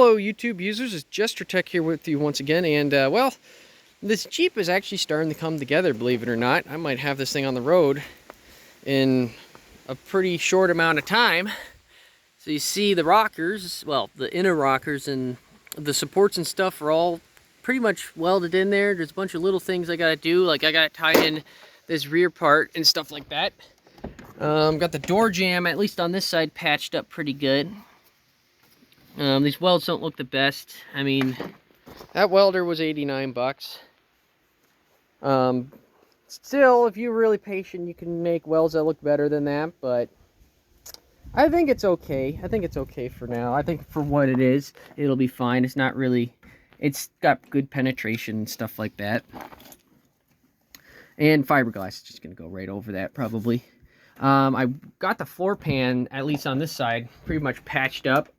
Hello YouTube users, it's Jester Tech here with you once again, and well, this Jeep is actually starting to come together, believe it or not. I might have this thing on the road in a pretty short amount of time. So you see the rockers, well, the inner rockers and the supports and stuff are all pretty much welded in there. There's a bunch of little things I gotta do, like I gotta tie in this rear part and stuff like that. Got the door jamb, at least on this side, patched up pretty good. These welds don't look the best. I mean, that welder was 89 bucks. Still, if you're really patient, you can make welds that look better than that, but I think it's okay. I think it's okay for now. I think for what it is, it'll be fine. It's not really, it's got good penetration and stuff like that. And fiberglass is just going to go right over that, probably. I got the floor pan, at least on this side, pretty much patched up.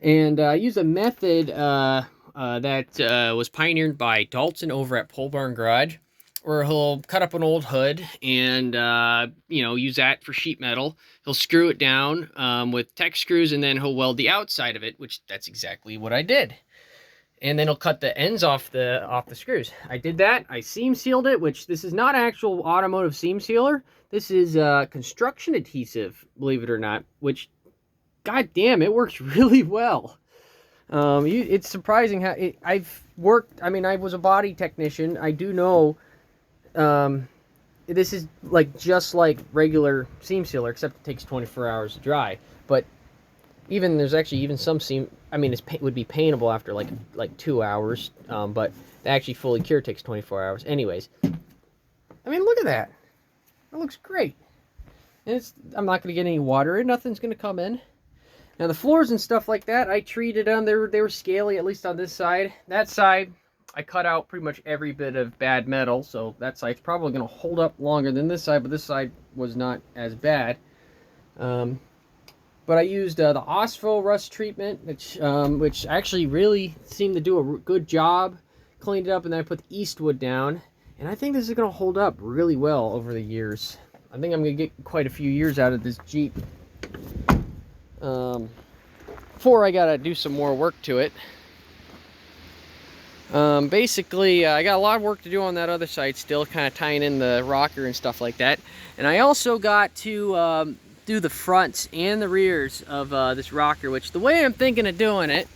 And I used a method that was pioneered by Dalton over at Pole Barn Garage, where he'll cut up an old hood and, you know, use that for sheet metal. He'll screw it down with Tech screws, and then he'll weld the outside of it, which that's exactly what I did. And then he'll cut the ends off the screws. I did that. I seam sealed it, which this is not actual automotive seam sealer. This is construction adhesive, believe it or not, which, god damn, it works really well. It's surprising how I've worked. I mean, I was a body technician. I do know this is like just like regular seam sealer, except it takes 24 hours to dry. But even there's actually even some seam. I mean, it would be paintable after like 2 hours, but to actually fully cure takes 24 hours. Anyways, I mean, look at that. It looks great. And I'm not going to get any water in. Nothing's going to come in. Now the floors and stuff like that, I treated them. They were scaly, at least on this side. That side, I cut out pretty much every bit of bad metal, so that side's probably going to hold up longer than this side, but this side was not as bad. But I used the OSFO rust treatment, which actually really seemed to do a good job. Cleaned it up, and then I put the Eastwood down, and I think this is going to hold up really well over the years. I think I'm going to get quite a few years out of this Jeep. Before I gotta do some more work to it. Basically, I got a lot of work to do on that other side still, kind of tying in the rocker and stuff like that. And I also got to do the fronts and the rears of this rocker, which the way I'm thinking of doing it,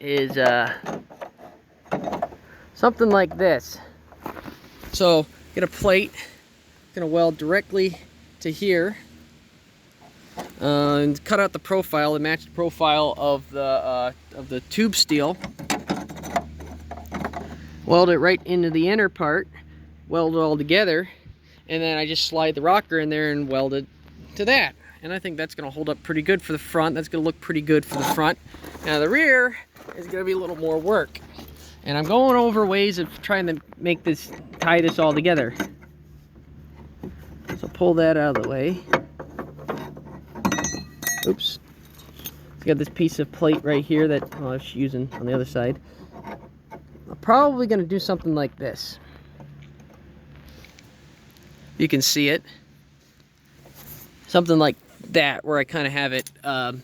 is something like this. So, get a plate, gonna weld directly to here. And cut out the profile and match the profile of the tube steel. Weld it right into the inner part, weld it all together, and then I just slide the rocker in there and weld it to that. And I think that's going to hold up pretty good for the front. That's going to look pretty good for the front. Now the rear is going to be a little more work. And I'm going over ways of trying to make this, tie this all together. So pull that out of the way. Oops. I got this piece of plate right here that I was using on the other side. I'm probably going to do something like this. You can see it. Something like that, where I kind of have it, well,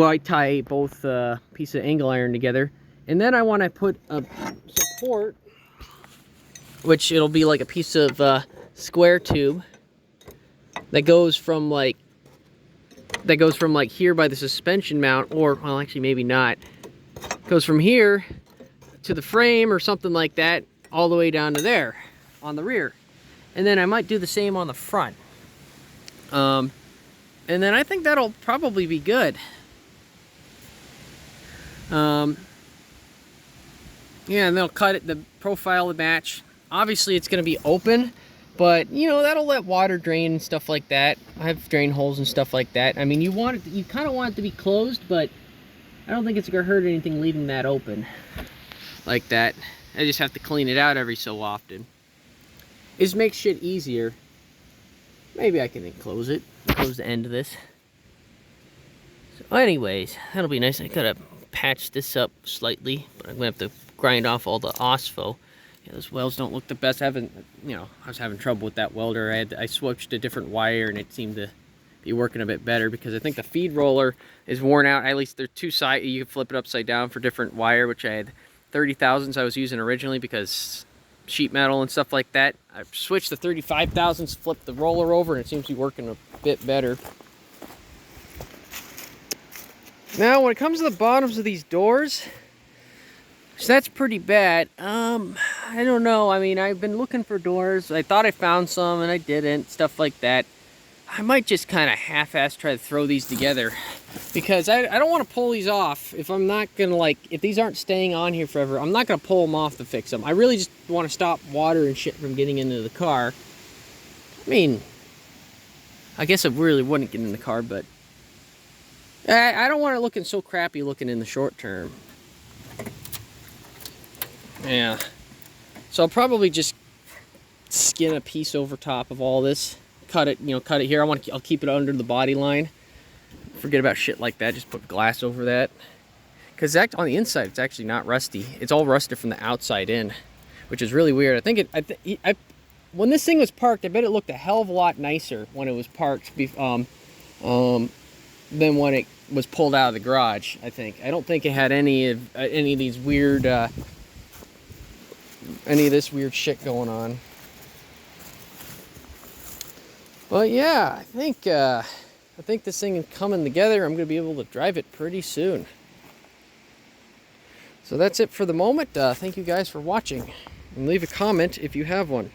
I tie both pieces of angle iron together. And then I want to put a support, which it'll be like a piece of square tube that goes from like here by the suspension mount, or, well, actually maybe not. Goes from here to the frame or something like that, all the way down to there on the rear. And then I might do the same on the front. And then I think that'll probably be good. Yeah, and they'll cut it, the profile to match. Obviously it's going to be open, but, you know, that'll let water drain and stuff like that. I have drain holes and stuff like that. I mean, you kind of want it to be closed, but I don't think it's going to hurt anything leaving that open like that. I just have to clean it out every so often. It just makes shit easier. Maybe I can close it. Close the end of this. So anyways, that'll be nice. I gotta patch this up slightly, but I'm gonna have to grind off all the OSFO. Yeah, those welds don't look the best. I was having trouble with that welder. I switched a different wire, and it seemed to be be working a bit better, because I think the feed roller is worn out. At least they're two side, you can flip it upside down for different wire, which I had 30,000s I was using originally because sheet metal and stuff like that. I've switched to 35,000s, flipped the roller over, and it seems to be working a bit better. Now, when it comes to the bottoms of these doors, so that's pretty bad. I don't know. I mean, I've been looking for doors. I thought I found some, and I didn't. Stuff like that. I might just kind of half-ass try to throw these together, because I don't want to pull these off if I'm not going to, like, if these aren't staying on here forever, I'm not going to pull them off to fix them. I really just want to stop water and shit from getting into the car. I mean, I guess I really wouldn't get in the car, but I don't want it looking so crappy looking in the short term. Yeah. So I'll probably just skin a piece over top of all this. Cut it, cut it here. I'll keep it under the body line. Forget about shit like that. Just put glass over that. Because on the inside, it's actually not rusty. It's all rusted from the outside in, which is really weird. I think when this thing was parked, I bet it looked a hell of a lot nicer when it was parked than when it was pulled out of the garage. I don't think it had any of these weird, any of this weird shit going on. But yeah, I think this thing is coming together. I'm going to be able to drive it pretty soon. So that's it for the moment. Thank you guys for watching. And leave a comment if you have one.